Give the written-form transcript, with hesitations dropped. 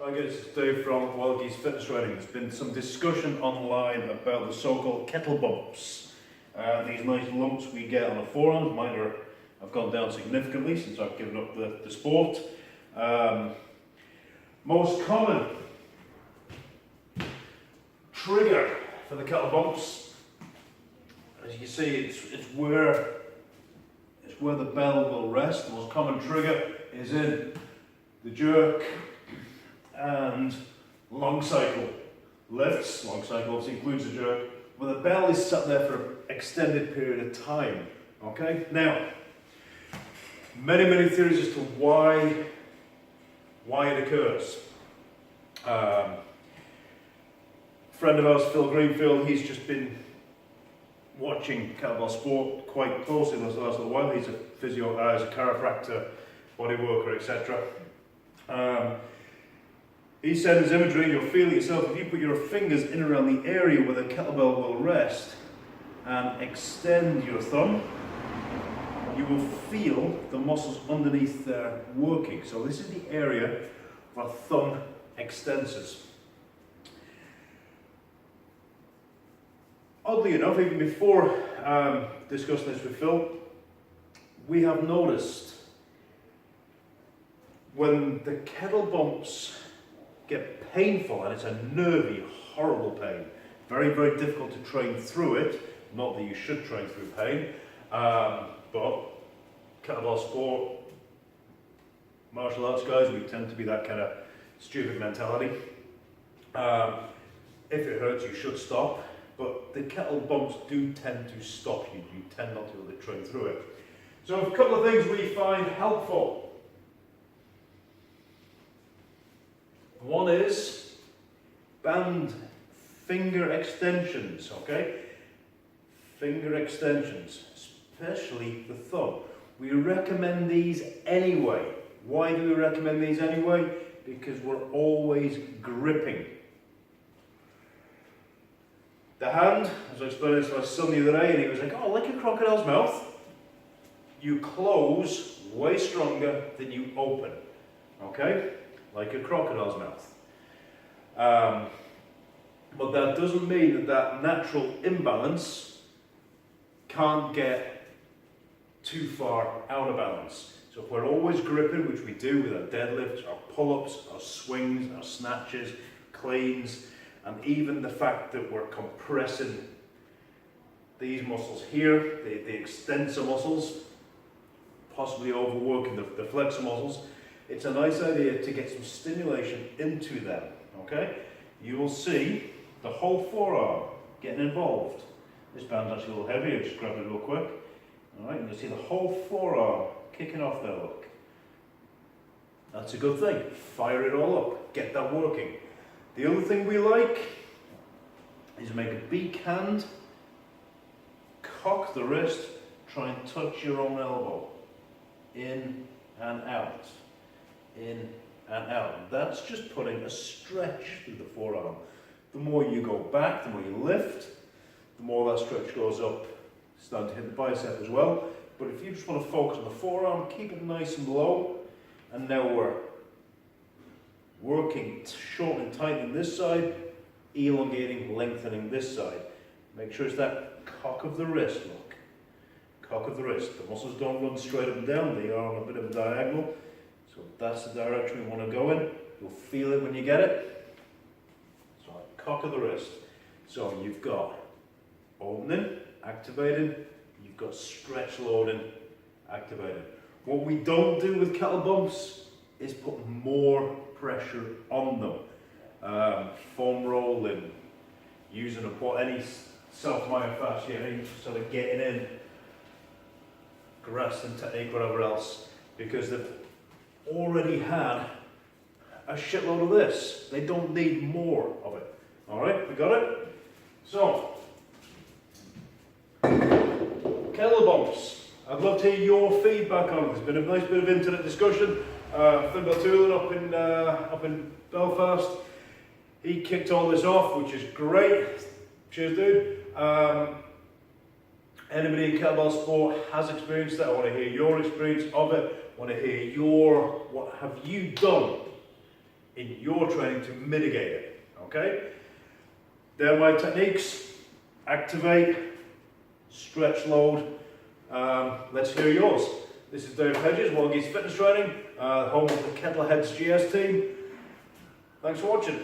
Hi guys, it's Dave from Wild Geese Fitness Training. There's been some discussion online about the so-called kettlebumps. These nice lumps we get on the forearms. Mine have gone down significantly since I've given up the sport. Most common trigger for the kettlebumps, as you can see, it's where the bell will rest. The most common trigger is in the jerk and long cycle lifts. Long cycle obviously includes the jerk, where the bell is sat there for an extended period of time. Okay, now many theories as to why it occurs. Friend of ours, Phil Greenfield, he's just been watching Kettlebell Sport quite closely the last little while. He's a physio, he's a chiropractor, bodyworker, etc. He said his imagery, you'll feel it yourself, if you put your fingers in around the area where the kettlebell will rest and extend your thumb, you will feel the muscles underneath there working. So this is the area where thumb extensors. Oddly enough, even before discussing this with Phil, we have noticed when the kettlebumps get painful, and it's a nervy, horrible pain, very difficult to train through it, not that you should train through pain, but Kettlebell Sport, martial arts guys, we tend to be that kind of stupid mentality. If it hurts, you should stop, but the kettlebumps do tend to stop you. You tend not to be able to train through it. So a couple of things we find helpful. One is band finger extensions, okay? Finger extensions, especially the thumb. We recommend these anyway. Why do we recommend these anyway? Because we're always gripping. The hand, as I explained this to my son the other day, and he was like, oh, like a crocodile's mouth. You close way stronger than you open, okay? Like a crocodile's mouth. But that doesn't mean that natural imbalance can't get too far out of balance. So if we're always gripping, which we do with our deadlifts, our pull-ups, our swings, our snatches, cleans, and even the fact that we're compressing these muscles here, the extensor muscles, possibly overworking the flexor muscles, it's a nice idea to get some stimulation into them, okay? You will see the whole forearm getting involved. This band's actually a little heavy, I'll just grab it real quick. All right, and you'll see the whole forearm kicking off there, look. That's a good thing. Fire it all up, get that working. The other thing we like is make a beak hand, cock the wrist, try and touch your own elbow. In and out. In and out. That's just putting a stretch through the forearm. The more you go back, the more you lift, the more that stretch goes up, starting to hit the bicep as well. But if you just want to focus on the forearm, keep it nice and low, and now we're working short and tightening this side, elongating, lengthening this side. Make sure it's that cock of the wrist, look. Cock of the wrist. The muscles don't run straight up and down, they are on a bit of a diagonal. So that's the direction we want to go in. You'll feel it when you get it. So cock of the wrist. So you've got opening, activated. You've got stretch loading, activated. What we don't do with kettlebumps is put more pressure on them. Foam rolling, using any self-myofascia, any sort of getting in, grasping technique, whatever else, because they've already had a shitload of this. They don't need more of it. All right, we got it? So, kettlebumps. I'd love to hear your feedback on it. There's been a nice bit of internet discussion. Finbar Toolan up in Belfast, he kicked all this off, which is great. Cheers, dude. Anybody in Kettlebell Sport has experienced that. I want to hear your experience of it. I want to hear what have you done in your training to mitigate it, okay? They're my techniques. Activate, stretch load. Let's hear yours. This is Dave Hedges, Wild Geese Fitness Training, home of the Kettlebumps GS team. Thanks for watching.